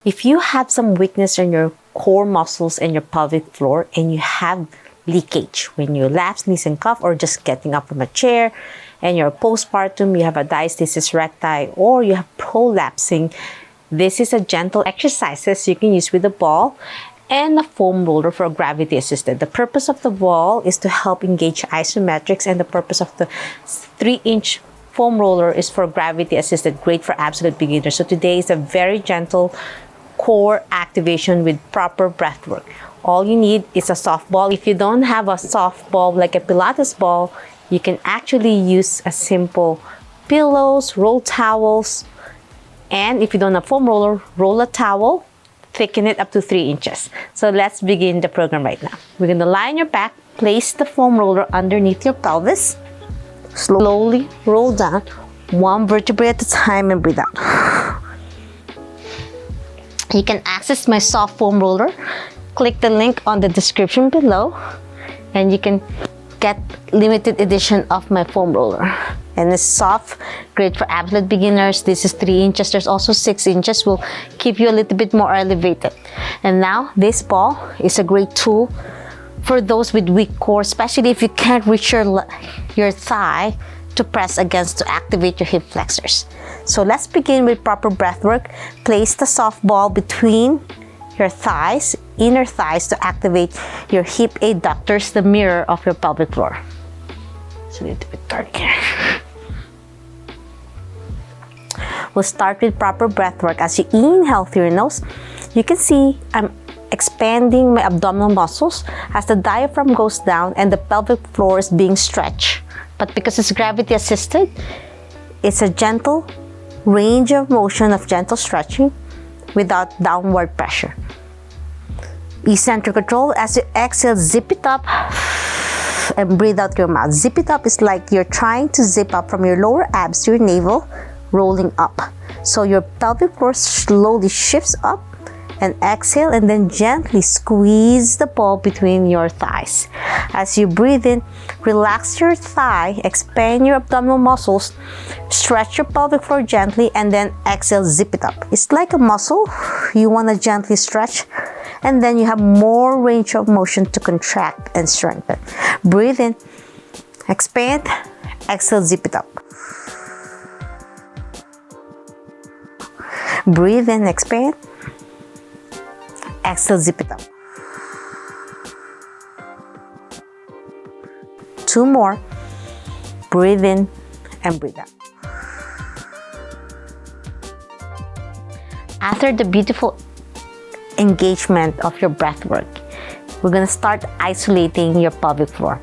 If you have some weakness in your core muscles and your pelvic floor and you have leakage when you lapse, sneeze, and cough, or just getting up from a chair and you're postpartum, you have a diastasis recti, or you have prolapsing, this is a gentle exercises you can use with a ball and a foam roller for gravity assisted. The purpose of the ball is to help engage isometrics, and the purpose of the 3-inch foam roller is for gravity assisted, great for absolute beginners. So today is a very gentle core activation with proper breath work. All you need is a soft ball. If you don't have a soft ball like a Pilates ball, you can actually use a simple pillows, roll towels, and if you don't have foam roller, roll a towel, thicken it up to 3 inches. So let's begin the program right now. We're going to lie on your back, place the foam roller underneath your pelvis, slowly roll down, one vertebrae at a time, and breathe out. You can access my soft foam roller. Click the link on the description below and you can get limited edition of my foam roller. And it's soft, great for absolute beginners. This is 3 inches. There's also 6 inches. Will keep you a little bit more elevated. And now this ball is a great tool for those with weak core, especially if you can't reach your thigh to press against to activate your hip flexors. So let's begin with proper breath work. Place the soft ball between your thighs, inner thighs, to activate your hip adductors, the mirror of your pelvic floor. It's a little bit dark here. We'll start with proper breath work. As you inhale through your nose, you can see I'm expanding my abdominal muscles as the diaphragm goes down and the pelvic floor is being stretched. But because it's gravity assisted, it's a gentle range of motion of gentle stretching without downward pressure. Eccentric control. As you exhale, zip it up and breathe out your mouth. Zip it up is like you're trying to zip up from your lower abs to your navel, rolling up. So your pelvic floor slowly shifts up, and exhale, and then gently squeeze the ball between your thighs. As you breathe in, relax your thigh, expand your abdominal muscles, stretch your pelvic floor gently, and then exhale, zip it up. It's like a muscle you want to gently stretch, and then you have more range of motion to contract and strengthen. Breathe in, expand, exhale, zip it up. Breathe in, expand, exhale, zip it up. 2 more. Breathe in and breathe out. After the beautiful engagement of your breath work, we're going to start isolating your pelvic floor.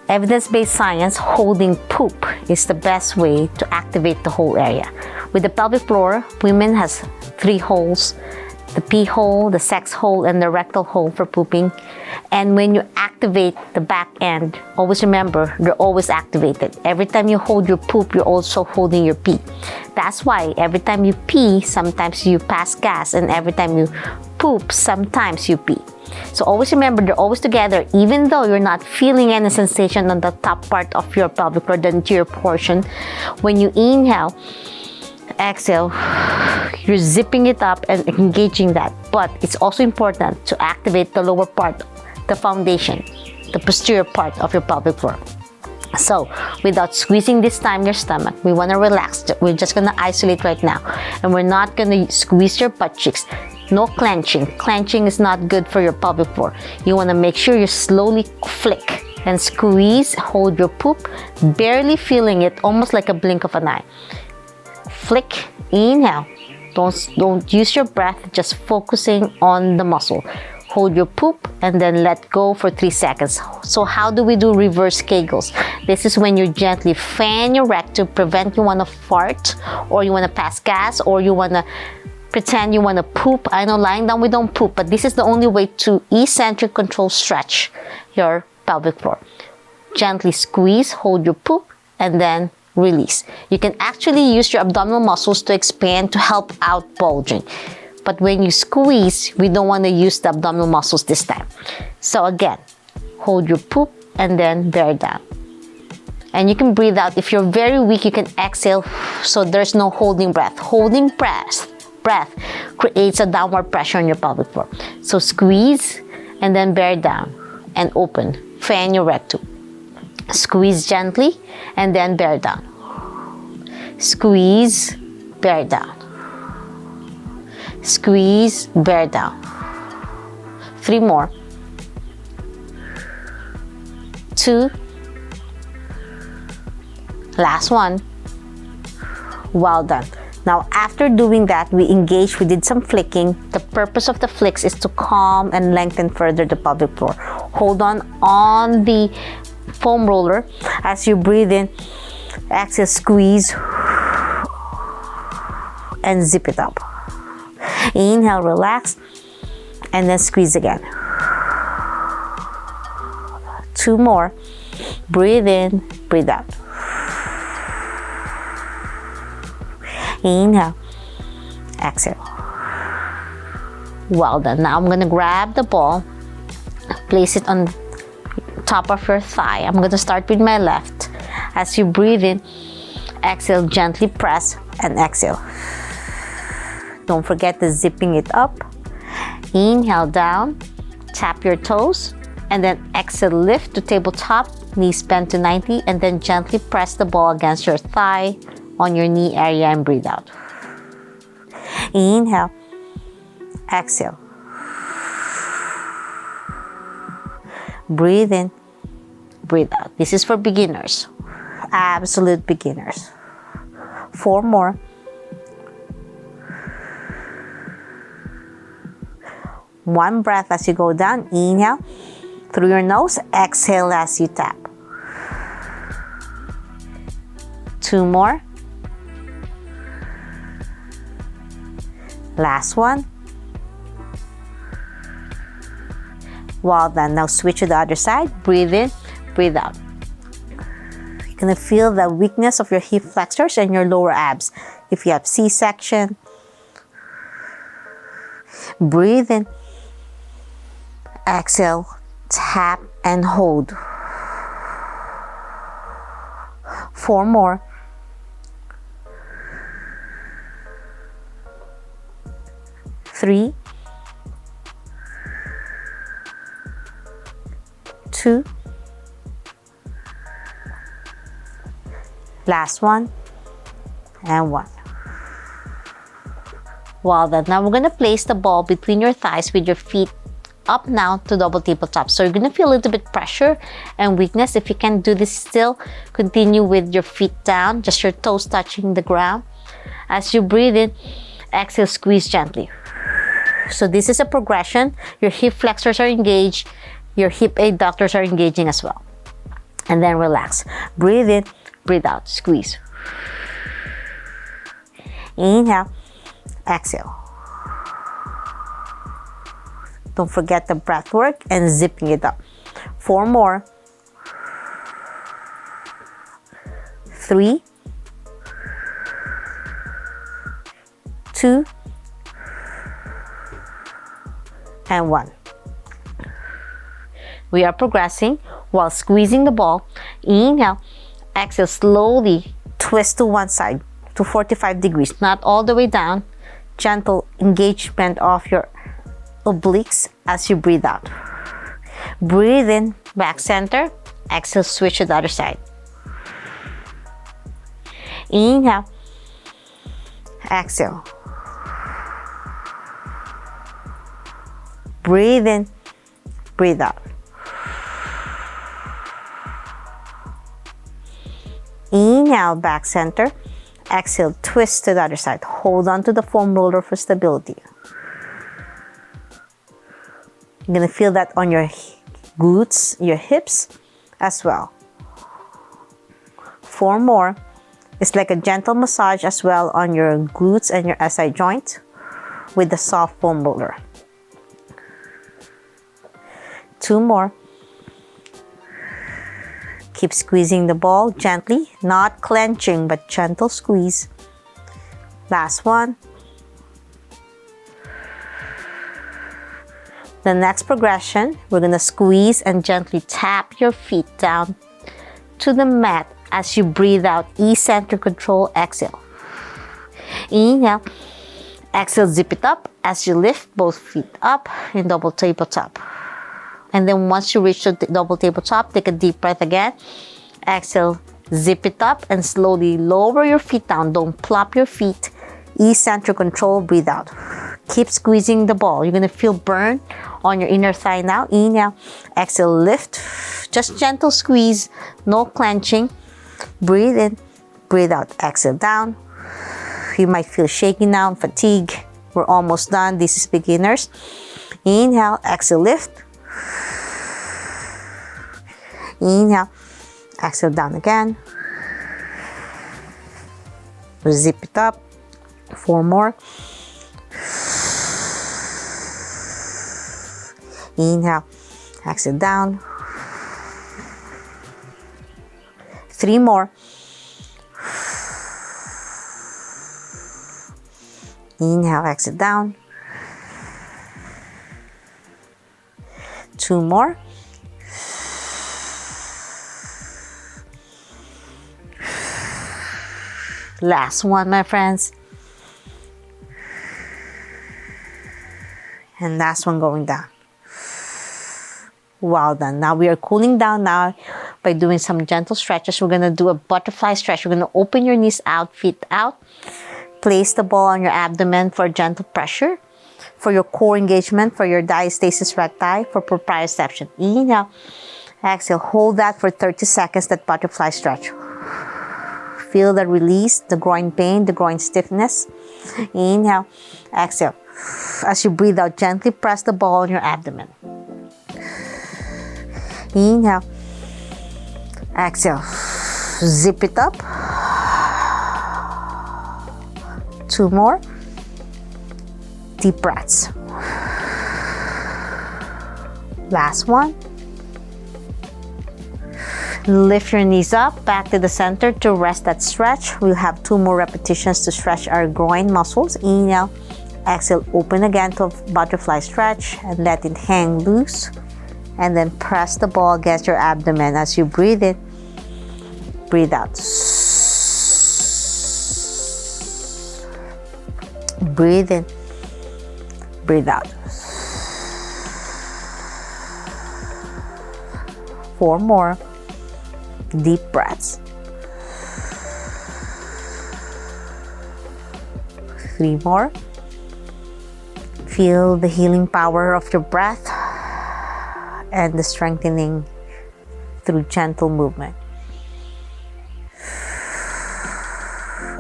Evidence-based science, holding poop is the best way to activate the whole area. With the pelvic floor, women has 3 holes: the pee hole, the sex hole, and the rectal hole for pooping. And when you activate the back end, always remember, they're always activated. Every time you hold your poop, you're also holding your pee. That's why every time you pee, sometimes you pass gas, and every time you poop, sometimes you pee. So always remember, they're always together, even though you're not feeling any sensation on the top part of your pelvic floor, the interior portion. When you inhale, exhale, you're zipping it up and engaging that. But it's also important to activate the lower part, the foundation, the posterior part of your pelvic floor. So without squeezing this time your stomach, we want to relax. We're just going to isolate right now, and we're not going to squeeze your butt cheeks. No clenching. Clenching is not good for your pelvic floor. You want to make sure you slowly flick and squeeze, hold your poop, barely feeling it, almost like a blink of an eye. Flick, inhale. Don't use your breath, just focusing on the muscle. Hold your poop and then let go for 3 seconds. So how do we do reverse kegels? This is when you gently fan your rectum, prevent you want to fart, or you want to pass gas, or you want to pretend you want to poop. I know lying down we don't poop, but this is the only way to eccentric control stretch your pelvic floor. Gently squeeze, hold your poop, and then release. You can actually use your abdominal muscles to expand to help out bulging. But when you squeeze, we don't want to use the abdominal muscles this time. So again, hold your poop and then bear down. And you can breathe out. If you're very weak, you can exhale, so there's no holding breath. Holding breath breath creates a downward pressure on your pelvic floor. So squeeze and then bear down and open. Fan your rectum. Squeeze gently and then bear down. Squeeze, bear down. Squeeze, bear down. 3 more. 2. Last one. Well done. Now, after doing that, we did some flicking. The purpose of the flicks is to calm and lengthen further the pelvic floor. Hold on the foam roller as you breathe in. Exhale, squeeze and zip it up. Inhale, relax, and then squeeze again. 2 more. Breathe in, breathe out. Inhale, exhale. Well done. Now I'm going to grab the ball, place it on top of your thigh. I'm going to start with my left. As you breathe in, exhale, gently press and exhale. Don't forget the zipping it up. Inhale down, tap your toes, and then exhale, lift to tabletop, knees bent to 90, and then gently press the ball against your thigh on your knee area and breathe out. Inhale, exhale. Breathe in, breathe out. This is for beginners, absolute beginners. 4 more. 1 breath as you go down. Inhale through your nose, exhale as you tap. 2 more. Last one. Well done. Now switch to the other side. Breathe in, breathe out. You're gonna feel the weakness of your hip flexors and your lower abs. If you have C-section, breathe in, exhale, tap and hold. 4 more. 3, 2, last one, and 1. Well done. Now we're going to place the ball between your thighs with your feet up now to double tabletop. So you're going to feel a little bit pressure and weakness. If you can do this still, continue with your feet down, just your toes touching the ground. As you breathe in, exhale, squeeze gently. So this is a progression. Your hip flexors are engaged. Your hip adductors are engaging as well. And then relax. Breathe in, breathe out, squeeze. Inhale, exhale. Don't forget the breath work and zipping it up. 4 more. 3, 2, and 1. We are progressing while squeezing the ball. Inhale, exhale, slowly twist to one side to 45 degrees, not all the way down. Gentle engagement of your obliques as you breathe out. Breathe in, back center. Exhale, switch to the other side. Inhale, exhale. Breathe in, breathe out. Inhale, back center. Exhale, twist to the other side. Hold on to the foam roller for stability. You're gonna feel that on your glutes, your hips as well. 4 more. It's like a gentle massage as well on your glutes and your SI joint with the soft foam roller. 2 more. Keep squeezing the ball gently, not clenching, but gentle squeeze. Last one. The next progression, we're gonna squeeze and gently tap your feet down to the mat as you breathe out. Eccentric control, exhale. Inhale, Exhale, zip it up as you lift both feet up in double tabletop. And then once you reach the double tabletop, take a deep breath again. Exhale, zip it up and slowly lower your feet down. Don't plop your feet. Ease center control, breathe out. Keep squeezing the ball. You're gonna feel burn on your inner thigh now. Inhale, exhale, lift. Just gentle squeeze, no clenching. Breathe in, breathe out. Exhale, down. You might feel shaky now, fatigue. We're almost done. This is beginners. Inhale, exhale, lift. Inhale, exhale, down again. Zip it up. 4 more. Inhale, exhale, down. 3 more. Inhale, exhale, down. 2 more. Last one, my friends. And last one going down. Well done. Now we are cooling down now by doing some gentle stretches. We're going to do a butterfly stretch. We're going to open your knees out, feet out. Place the ball on your abdomen for gentle pressure, for your core engagement, for your diastasis recti, for proprioception. Inhale, exhale, hold that for 30 seconds, that butterfly stretch. Feel the release, the groin pain, the groin stiffness. Inhale, exhale. As you breathe out, gently press the ball on your abdomen. Inhale, exhale, zip it up. 2 more. Deep breaths. Last one. Lift your knees up, back to the center to rest that stretch. We'll have 2 more repetitions to stretch our groin muscles. Inhale, exhale, open again to a butterfly stretch and let it hang loose. And then press the ball against your abdomen as you breathe in, breathe out. Breathe in, breathe out. 4 more deep breaths. 3 more. Feel the healing power of your breath and the strengthening through gentle movement.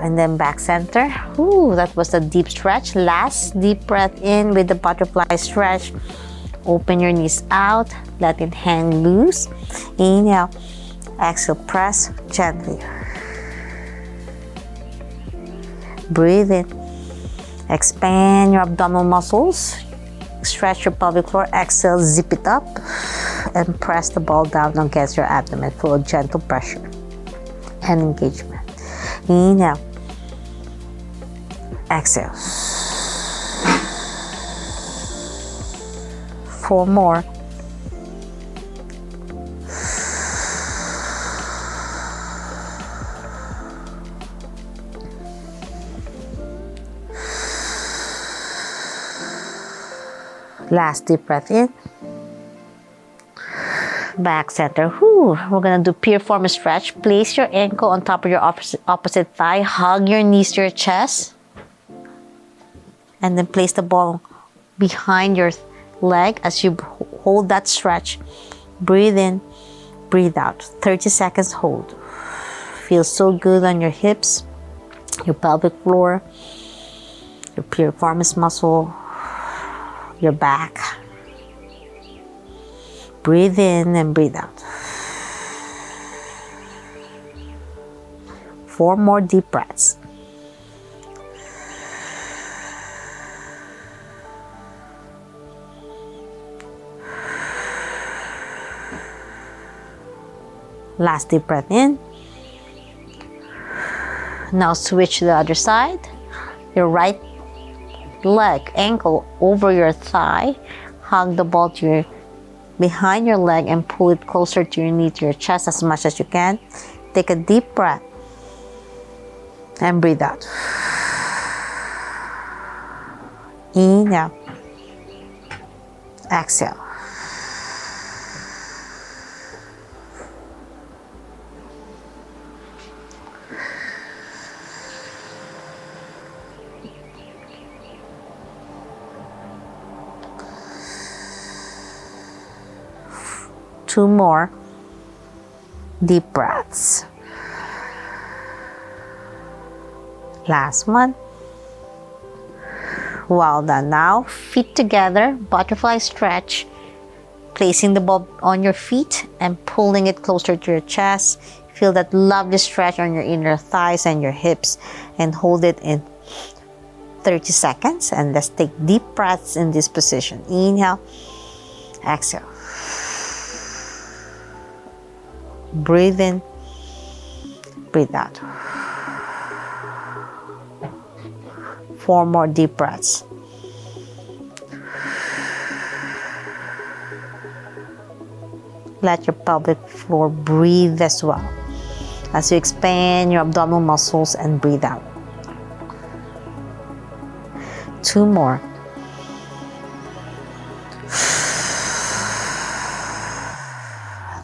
And then back center. Ooh, that was a deep stretch. Last deep breath in with the butterfly stretch. Open your knees out, let it hang loose. Inhale, exhale, press gently. Breathe in. Expand your abdominal muscles. Stretch your pelvic floor. Exhale, zip it up and press the ball down against your abdomen for a gentle pressure and engagement. Inhale. Exhale. 4 more. Last deep breath in. Back center. Whew. We're gonna do piriformis stretch. Place your ankle on top of your opposite thigh. Hug your knees to your chest. And then place the ball behind your leg as you hold that stretch. Breathe in, breathe out. 30 seconds hold. Feels so good on your hips, your pelvic floor, your piriformis muscle, your back. Breathe in and breathe out. 4 more deep breaths. Last deep breath in. Now switch to the other side. Your right leg, ankle over your thigh. Hug the ball to your behind your leg and pull it closer to your knee, to your chest as much as you can. Take a deep breath and breathe out. Inhale. Exhale. Two more deep breaths. Last one. Well done. Now, feet together, butterfly stretch. Placing the ball on your feet and pulling it closer to your chest. Feel that lovely stretch on your inner thighs and your hips, and hold it in 30 seconds. And let's take deep breaths in this position. Inhale. Exhale. Breathe in. Breathe out. 4 more deep breaths. Let your pelvic floor breathe as well as you expand your abdominal muscles and breathe out. 2 more.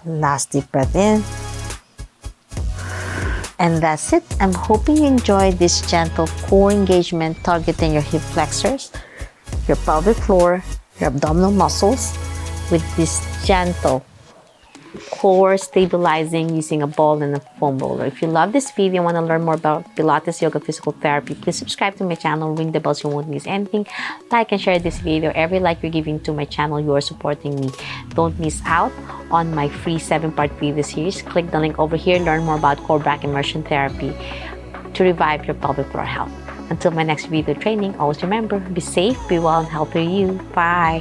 Last deep breath in. And that's it. I'm hoping you enjoyed this gentle core engagement targeting your hip flexors, your pelvic floor, your abdominal muscles with this gentle core stabilizing using a ball and a foam roller. If you love this video and want to learn more about Pilates, yoga, physical therapy, please subscribe to my channel, ring the bell so you won't miss anything. Like and share this video. Every like you're giving to my channel, you are supporting me. Don't miss out on my free 7-part video series. Click the link over here. Learn more about core back immersion therapy to revive your pelvic floor health. Until my next video training, always remember, be safe, be well, and healthy you. Bye.